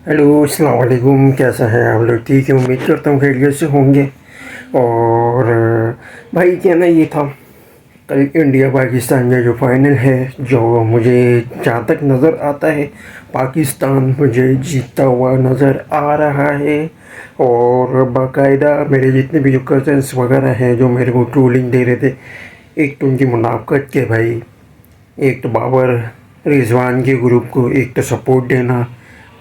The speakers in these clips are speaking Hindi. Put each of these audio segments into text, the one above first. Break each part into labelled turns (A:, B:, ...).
A: हेलो अस्सलाम वालेकुम। कैसा है आप लोग? ठीक है, उम्मीद करता हूँ खैरियत से होंगे। और भाई कहना ये था, कल इंडिया पाकिस्तान का जो फाइनल है, जो मुझे जहाँ तक नज़र आता है पाकिस्तान मुझे जीतता हुआ नज़र आ रहा है। और बाकायदा मेरे जितने भी जो कज़न्स वगैरह हैं जो मेरे को ट्रोलिंग दे रहे थे, एक तो उनकी मुनाफ़कत के भाई, एक तो बाबर रिजवान के ग्रुप को एक तो सपोर्ट देना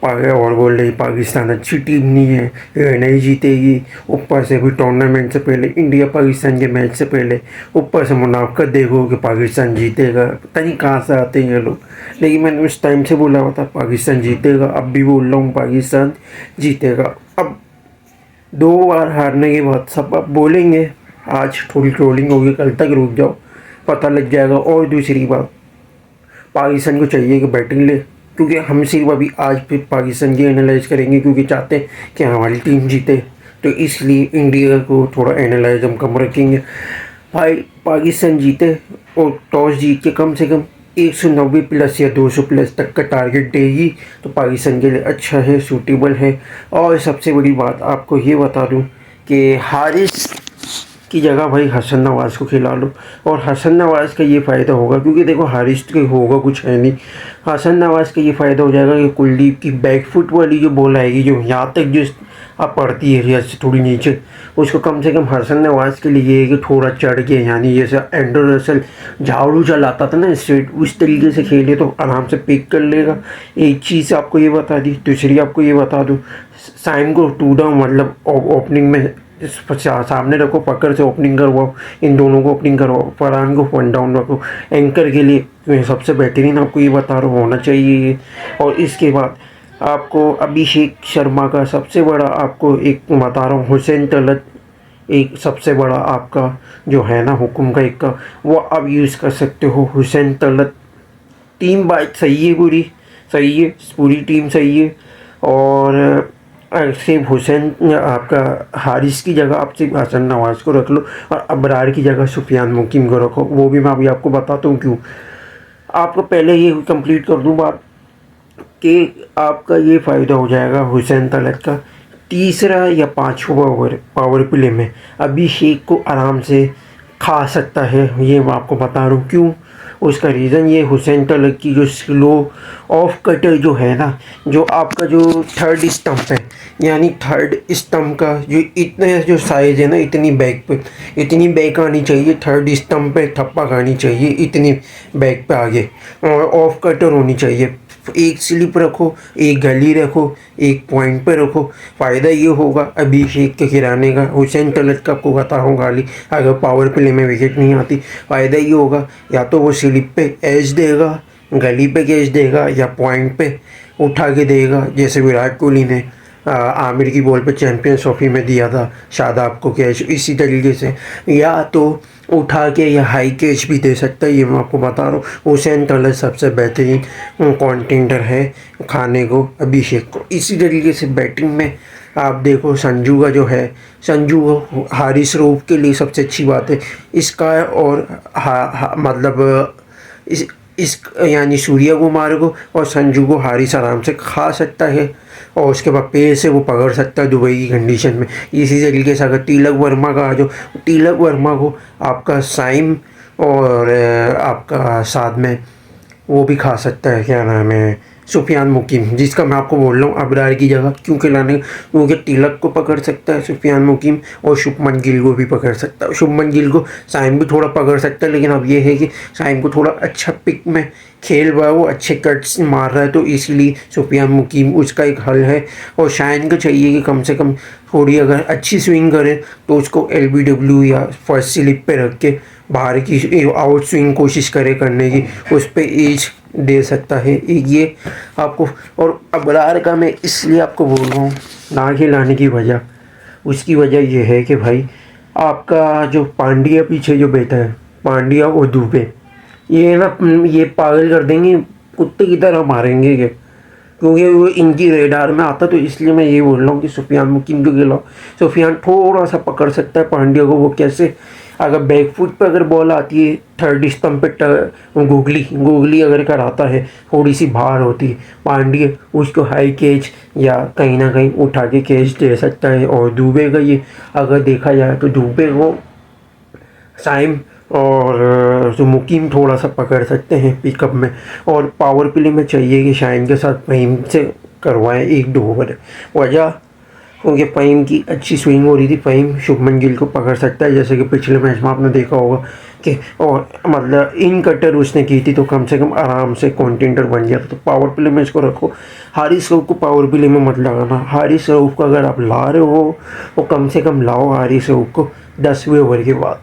A: पाया और बोल रही पाकिस्तान अच्छी टीम नहीं है, ये नहीं जीतेगी। ऊपर से भी टूर्नामेंट से पहले, इंडिया पाकिस्तान के मैच से पहले ऊपर से मुनाफ़कत देखो कि पाकिस्तान जीतेगा। पता नहीं कहाँ से आते हैं ये लोग। लेकिन मैंने उस टाइम से बोला हुआ था पाकिस्तान जीतेगा, अब भी बोल रहा हूँ पाकिस्तान जीतेगा। अब 2 बार हारने के बाद सब अब बोलेंगे आज थोड़ी ट्रोलिंग होगी, कल तक रुक जाओ, पता लग जाएगा। और दूसरी बात, पाकिस्तान को चाहिए कि बैटिंग ले, क्योंकि हम सिर्फ अभी आज फिर पाकिस्तान की एनालाइज करेंगे, क्योंकि चाहते हैं कि हमारी टीम जीते। तो इसलिए इंडिया को थोड़ा एनालाइज हम कम रखेंगे। भाई पाकिस्तान जीते और टॉस जीत के कम से कम 190 प्लस या 200 प्लस तक का टारगेट देगी तो पाकिस्तान के लिए अच्छा है, सूटेबल है। और सबसे बड़ी बात आपको ये बता दूं कि हारिस की जगह भाई हसन नवाज़ को खिला लो। और हसन नवाज़ का ये फ़ायदा होगा, क्योंकि देखो हारिस के होगा कुछ है नहीं। हसन नवाज़ का ये फ़ायदा हो जाएगा कि कुलदीप की बैक फुट वाली जो बॉल आएगी, जो यहाँ तक जो आप पड़ती है रिया से थोड़ी नीचे, उसको कम से कम हसन नवाज़ के लिए है कि थोड़ा चढ़ के, यानी जैसे एंड्रो रसल झाड़ू चलाता था ना स्ट्रेट, उस तरीके से खेले तो आराम से पिक कर लेगा। एक चीज़ आपको ये बता दी। दूसरी आपको ये बता दूँ, साइम को 2 डाउन मतलब ओपनिंग में सामने रखो, पकड़ से ओपनिंग करवाओ, इन दोनों को ओपनिंग करवाओ, फरहान को 1 डाउन रखो। एंकर के लिए मैं सबसे बेहतरीन आपको ये बता रहा हूँ, होना चाहिए ये। और इसके बाद आपको अभिषेक शर्मा का सबसे बड़ा आपको एक बता रहा हूँ, हुसैन तलत एक सबसे बड़ा आपका जो है ना हुक्म का एक का, वो आप यूज़ कर सकते हो। हुसैन तलत टीम बात सही है, पूरी सही है, पूरी टीम सही है। और सिर्फ हुसैन आपका हारिस की जगह आप सिर्फ हसन नवाज़ को रख लो, और अबरार की जगह सुफियान मुकीम को रखो। वो भी मैं अभी आपको बताता हूँ क्यों। आपको पहले ये कंप्लीट कर दूँ बात कि आपका ये फ़ायदा हो जाएगा हुसैन तलत का। तीसरा या पाँचवा पावर प्ले में अभिषेक को आराम से खा सकता है, ये मैं आपको बता रहा हूँ क्यों। उसका रीज़न ये, हुसैन तलत की जो स्लो ऑफ कटर जो है ना, जो आपका जो थर्ड स्टंप है, यानी थर्ड स्टंप का जो इतना जो साइज़ है ना, इतनी बैक पे, इतनी बैक आनी चाहिए, थर्ड स्टंप पे ठप्पा खानी चाहिए इतनी बैक पे आगे, और ऑफ कटर होनी चाहिए। एक स्लिप रखो, एक गली रखो, एक पॉइंट पे रखो। फ़ायदा ये होगा अभिषेक के खिलाने का। हुसैन तलत का आपको बता रहा हूँ गाली, अगर पावर प्ले में विकेट नहीं आती, फ़ायदा ये होगा या तो वो स्लिप पे एज देगा, गली पे कैच देगा, या पॉइंट पे उठा के देगा, जैसे विराट कोहली ने आमिर की बॉल पे चैंपियंस ट्रॉफी में दिया था शादाब को कैच, इसी तरीके से। या तो उठा के या हाई कैच भी दे सकता है, ये मैं आपको बता रहा हूँ। हुसैन तलत सबसे बेहतरीन कॉन्टेंडर है खाने को अभिषेक को। इसी तरीके से बैटिंग में आप देखो, संजू का जो है, संजू हारिस रूफ के लिए सबसे अच्छी बात है इसका। और मतलब इस यानी सूर्या कुमार को और संजू को हारिस आराम से खा सकता है, और उसके बाद पैर से वो पकड़ सकता है दुबई की कंडीशन में। इसी तरीके से अगर तिलक वर्मा का जो, तिलक वर्मा को आपका साइम और आपका साथ में वो भी खा सकता है, क्या नाम है, सुफियान मुकीम, जिसका मैं आपको बोल रहा हूँ अबरार की जगह क्यों खिलाने, क्योंकि तिलक को पकड़ सकता है सुफियान मुकीम, और शुभमन गिल को भी पकड़ सकता है। शुभमन गिल को साइम भी थोड़ा पकड़ सकता है, लेकिन अब ये है कि साइम को थोड़ा अच्छा पिक में खेल रहा है, वो अच्छे कट्स मार रहा है, तो इसीलिए सुफियान मुकीम उसका एक हल है। और शाइन को चाहिए कि कम से कम थोड़ी अगर अच्छी स्विंग करे तो उसको LBW या फर्स्ट स्लिप पे रख के बाहर की आउट स्विंग कोशिश करे करने की, उस पर एज दे सकता है ये आपको। और अबरार का मैं इसलिए आपको बोल रहा हूँ ना खिलाने की वजह, उसकी वजह यह है कि भाई आपका जो पांड्या पीछे जो बैठा है, पांड्या और दुबे, ये ना ये पागल कर देंगे, कुत्ते की तरह मारेंगे ये, क्योंकि वो इनकी रेडार में आता। तो इसलिए मैं ये बोल रहा हूँ कि सुफियान मुकीम को खिलाओ। सुफियान थोड़ा सा पकड़ सकता है पांड्या को, वो कैसे, अगर बैक फुट पे अगर बॉल आती है थर्ड स्टंप पे गूगली गूगली अगर कराता है, थोड़ी सी बाहर होती है, पांड्या उसको हाई कैच या कहीं ना कहीं उठा के कैच दे सकता है। और दुबे का ये अगर देखा जाए तो दुबे को साइम और जो मुकीम थोड़ा सा पकड़ सकते हैं पिकअप में। और पावर प्ले में चाहिए कि शाइन के साथ फहीम से करवाएं 1-2 ओवर। वजह क्योंकि फ़हीम की अच्छी स्विंग हो रही थी, फ़हीम शुभमन गिल को पकड़ सकता है, जैसे कि पिछले मैच में आपने देखा होगा कि और मतलब इन कटर उसने की थी तो कम से कम आराम से कॉन्टेंडर बन गया था। तो पावर प्ले में इसको रखो। हारिस रऊफ को पावर प्ले में मत लगाना। हारिस रऊफ को अगर आप ला रहे हो तो कम से कम लाओ हारिस रऊफ को 10वें ओवर के बाद।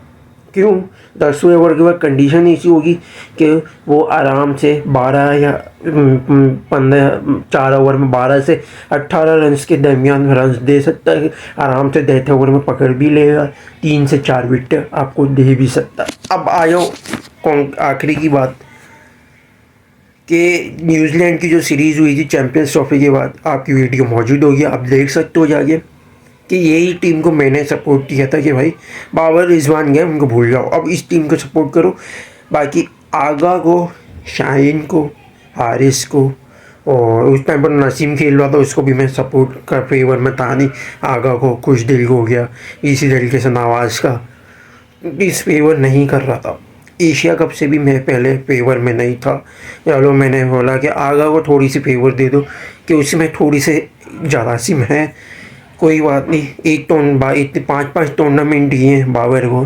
A: क्यों 10वें ओवर के बाद कंडीशन ऐसी होगी कि वो आराम से 12 या 15 4 ओवर में 12 से 18 रन के दरमियान रन दे सकता है। आराम से 10 ओवर में पकड़ भी लेगा, 3 से 4 विकेट आपको दे भी सकता है। अब आ जाओ आखिरी की बात कि न्यूजीलैंड की जो सीरीज़ हुई थी चैम्पियंस ट्रॉफी के बाद, आपकी वीडियो मौजूद होगी, आप देख सकते हो जाके कि यही टीम को मैंने सपोर्ट किया था कि भाई बाबर रिजवान गए उनको भूल जाओ, अब इस टीम को सपोर्ट करो। बाकी आगा को, शाहीन को, हारिस को, और उस टाइम पर नसीम खेल रहा था उसको भी मैं सपोर्ट का फेवर में था नहीं। आगा को, खुश दिल को हो गया, इसी तरीके से नवाज का इस फेवर नहीं कर रहा था। एशिया कप से भी मैं पहले फेवर में नहीं था। चलो मैंने बोला कि आगा को थोड़ी सी फेवर दे दो कि उसमें थोड़ी से जरासीम है, कोई बात नहीं। एक इतने 5-5 टूर्नामेंट दिए हैं बाबर को,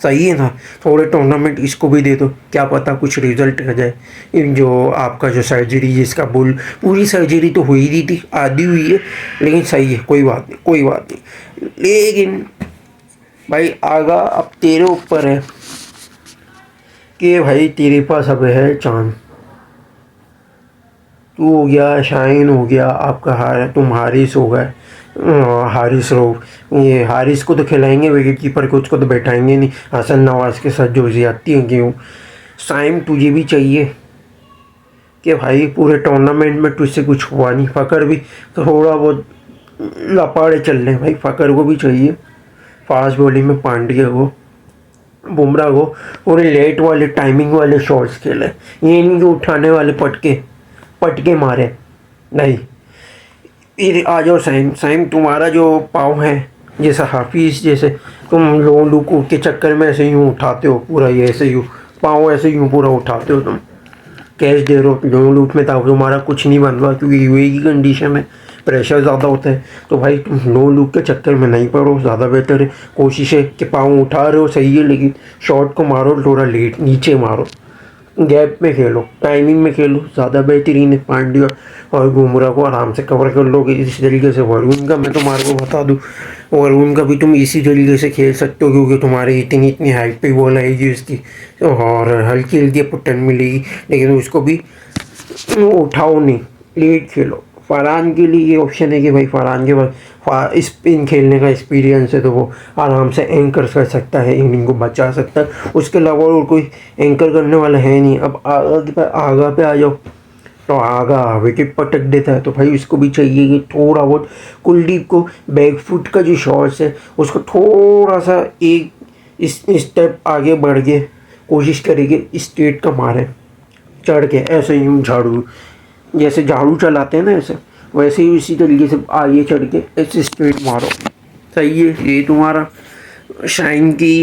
A: सही है ना, थोड़े टूर्नामेंट इसको भी दे दो, क्या पता कुछ रिजल्ट आ जाए। इन जो आपका जो सर्जरी जिसका पूरी सर्जरी तो हुई नहीं थी, आधी हुई है, लेकिन सही है, कोई बात नहीं, कोई बात नहीं। लेकिन भाई आगा अब तेरे ऊपर है कि भाई तेरे पास अब है चांद। तू हो गया, शाहीन हो गया, आपका तुम हारिस हो गए, हारिस रऊफ, ये हारिस को तो खिलाएंगे विकेट कीपर को, उसको तो बैठाएंगे नहीं। हसन नवाज के साथ जो ज्यादती है क्यों। साइम तुझे भी चाहिए कि भाई पूरे टूर्नामेंट में तुझसे कुछ हुआ नहीं, फ़कर भी थोड़ा बहुत लपाड़े चल रहे हैं भाई, फ़कर को भी चाहिए। फास्ट बॉलिंग में पांड्या को, बुमराह को पूरे लेट वाले टाइमिंग वाले शॉट्स खेले, ये नहीं कि उठाने वाले पटके मारे नहीं। फिर आ जाओ साइम तुम्हारा जो पाँव है जैसा हाफिज़, जैसे तुम लो लुक के चक्कर में ऐसे यूँ उठाते हो पूरा, ये ऐसे यूँ पाँव ऐसे यूँ पूरा उठाते हो, तुम कैच दे रहे हो लो लुक में, ताकि तुम्हारा कुछ नहीं बन रहा क्योंकि यूएई की कंडीशन में प्रेशर ज़्यादा होता है। तो भाई तुम लो लुक के चक्कर में नहीं पड़ो, ज़्यादा बेहतर है। कोशिश है कि पाँव उठा रहे हो सही है, लेकिन शॉट को मारो थोड़ा लेट नीचे मारो, गैप में खेलो, टाइमिंग में खेलो, ज़्यादा बेहतरीन है। पांड्या और बुमराह को आराम से कवर कर लोगे इसी तरीके से। वरुण का मैं तुम्हारे को बता दूँ, वरुण का भी तुम इसी तरीके से खेल सकते हो क्योंकि तुम्हारे इतनी हाइट पे बॉल आएगी उसकी और हल्की हल्की पुटन मिलेगी, लेकिन उसको भी उठाओ नहीं, लेट खेलो। फरहान के लिए ये ऑप्शन है कि भाई फरहान के पास स्पिन खेलने का एक्सपीरियंस है, तो वो आराम से एंकर कर सकता है, इनिंग को बचा सकता है। उसके अलावा और कोई एंकर करने वाला है नहीं। अब आगा पे आ जाओ, तो आगा विकेट पटक देता है, तो भाई उसको भी चाहिए कि थोड़ा बहुत कुलदीप को बैक फुट का जो शॉट्स है उसको थोड़ा सा एक स्टेप आगे बढ़ के कोशिश करेंगे स्ट्रेट का मारे, चढ़ के ऐसे यूँ झाड़ू, जैसे झाड़ू चलाते हैं ना ऐसे, वैसे ही इसी तरीके से आगे चढ़ के ऐसे स्ट्रेट मारो, सही है। ये तुम्हारा शाइन की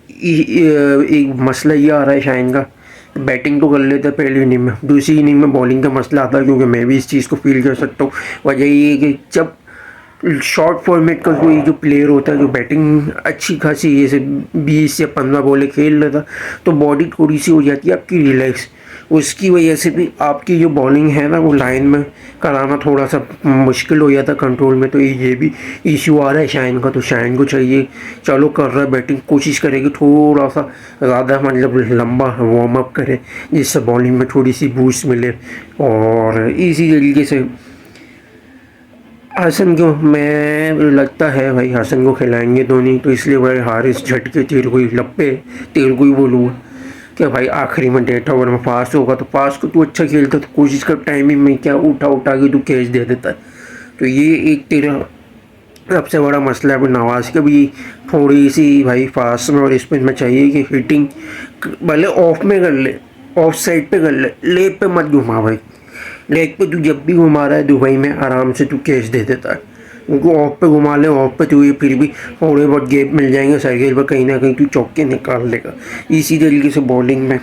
A: एक मसला ये आ रहा है, शाइन का बैटिंग तो कर लेता है पहली इनिंग में, दूसरी इनिंग में बॉलिंग का मसला आता है, क्योंकि मैं भी इस चीज़ को फील कर सकता हूँ। वजह ये है कि जब शॉर्ट फॉर्मेट का कोई जो प्लेयर होता है जो बैटिंग अच्छी खासी जैसे 20 या 15 बॉलें खेल रहा था, तो बॉडी थोड़ी सी हो जाती है आपकी रिलैक्स, उसकी वजह से भी आपकी जो बॉलिंग है ना वो लाइन में कराना थोड़ा सा मुश्किल हो जाता कंट्रोल में। तो ये भी इशू आ रहा है शाइन का। तो शाइन को चाहिए, चलो कर रहा है बैटिंग, कोशिश करेगी थोड़ा सा ज़्यादा मतलब लंबा वार्म अप करे जिससे बॉलिंग में थोड़ी सी बूस्ट मिले। और इसी तरीके से हसन को मैं लगता है भाई हसन को खिलाएंगे धोनी, तो इसलिए भाई हारिस झटके तेरे को ही लप्पे तेरे को ही बोलूँगा कि भाई आखिरी में 1.5 ओवर में फास्ट होगा, तो फास्ट को तू अच्छा खेलता तो कोशिश कर टाइमिंग में क्या उठा के तू कैच दे देता है। तो ये एक तेरा सबसे बड़ा मसला है नवाज़ के भी थोड़ी सी भाई फास्ट में और स्पिन में चाहिए कि हिटिंग भले ऑफ में कर ले, ऑफ साइड पे कर ले, लेग पे मत घुमा भाई। लेग पे तू जब भी घुमा रहा है दुबई में आराम से तू कैच दे देता है। उनको ऑफ पे घुमा ले, ऑफ पे तू ये फिर भी थोड़े बहुत गैप मिल जाएंगे सर्किल पर, कहीं ना कहीं तू चौके निकाल लेगा। इसी तरीके से बॉलिंग में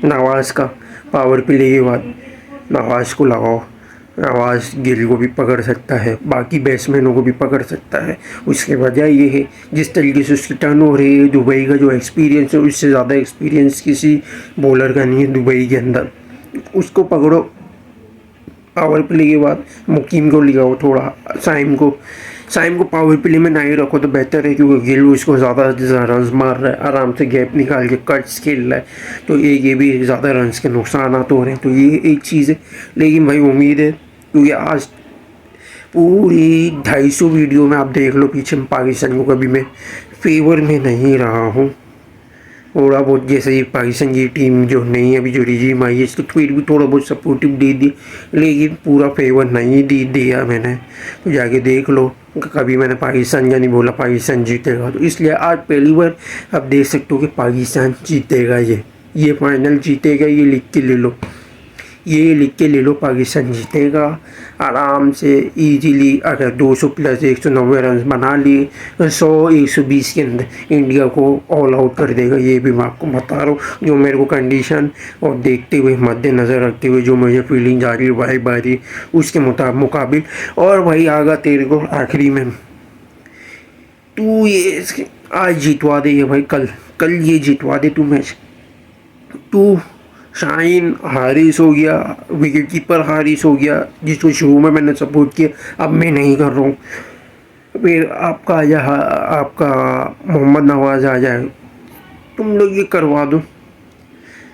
A: नवाज़ का पावर प्ले के बाद नवाज़ को लगाओ। नवाज़ गिल को भी पकड़ सकता है, बाकी बैट्समैनों को भी पकड़ सकता है। उसके वजह ये है जिस तरीके से उसकी टर्न हो रही है, दुबई का जो एक्सपीरियंस है उससे ज़्यादा एक्सपीरियंस किसी बॉलर का नहीं है दुबई के अंदर। उसको पकड़ो, पावर प्ले के बाद मुकीम को लगाओ, थोड़ा साइम को पावर प्ले में नहीं रखो तो बेहतर है, क्योंकि गिल उसको ज़्यादा रन मार रहा है, आराम से गैप निकाल के कट्स खेल रहा है, तो ये भी ज़्यादा रन के नुकसान हो रहे हैं। तो ये एक चीज़ है। लेकिन भाई उम्मीद है, क्योंकि आज पूरी 250 वीडियो में आप देख लो पीछे पाकिस्तान को कभी मैं फेवर में नहीं रहा हूँ। थोड़ा बहुत जैसे ये पाकिस्तान की टीम जो नहीं है अभी जो रिजीम आई है इसको फिर भी थोड़ा बहुत सपोर्टिव दे दी, लेकिन पूरा फेवर नहीं दिया मैंने। तो जाके देख लो, कभी मैंने पाकिस्तान का नहीं बोला पाकिस्तान जीतेगा। तो इसलिए आज पहली बार आप देख सकते हो कि पाकिस्तान जीतेगा, ये फाइनल जीतेगा, ये लिख के ले लो, ये लिख के ले लो, पाकिस्तान जीतेगा आराम से इजीली। अगर 200 प्लस 190 रन बना लिए 100-120 के अंदर इंडिया को ऑल आउट कर देगा। ये भी मैं आपको बता रहा हूँ, जो मेरे को कंडीशन और देखते हुए मद्देनज़र रखते हुए जो मुझे फीलिंग आ रही है भाई बारी उसके मुकाबिल। और भाई आगा तेरे को आखिरी में तू ये आज जितवा दे, ये भाई कल ये जितवा दे तू मैच। तू शाहीन हारिस हो गया, विकेट कीपर हारिस हो गया जिसको शुरू में मैंने सपोर्ट किया, अब मैं नहीं कर रहा हूँ। फिर आपका आपका मोहम्मद नवाज़ आ जाए, तुम लोग ये करवा दो।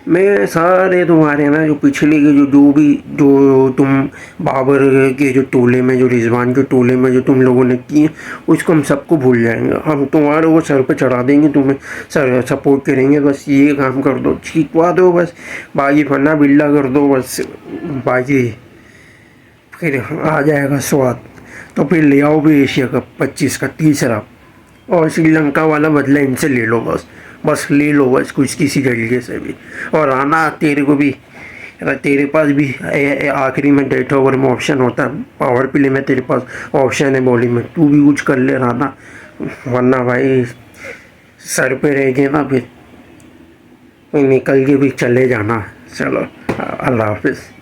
A: मैं सारे तुम्हारे ना जो पिछले के जो तुम बाबर के जो टोले में, जो रिजवान के टोले में जो तुम लोगों ने किए उसको हम सबको भूल जाएंगे। हम तुम्हारे वो सर पे चढ़ा देंगे, तुम्हें सर सपोर्ट करेंगे। बस ये काम कर दो, छिपवा दो बस, बाकी फन्ना बिल्ला कर दो बस, बाकी फिर आ जाएगा स्वाद। तो फिर ले आओ भी एशिया कप 25 का तीसरा, और श्रीलंका वाला बदला इनसे ले लो बस ले लो बस कुछ किसी तरीके से भी। और आना तेरे को भी, तेरे पास भी आखिरी में डेथ ओवर में ऑप्शन होता है, पावर प्ले में तेरे पास ऑप्शन है बॉलिंग में, तू भी कुछ कर ले राना, वरना भाई सर पे रह गए ना फिर निकल के भी चले जाना। चलो अल्लाह हाफिज़।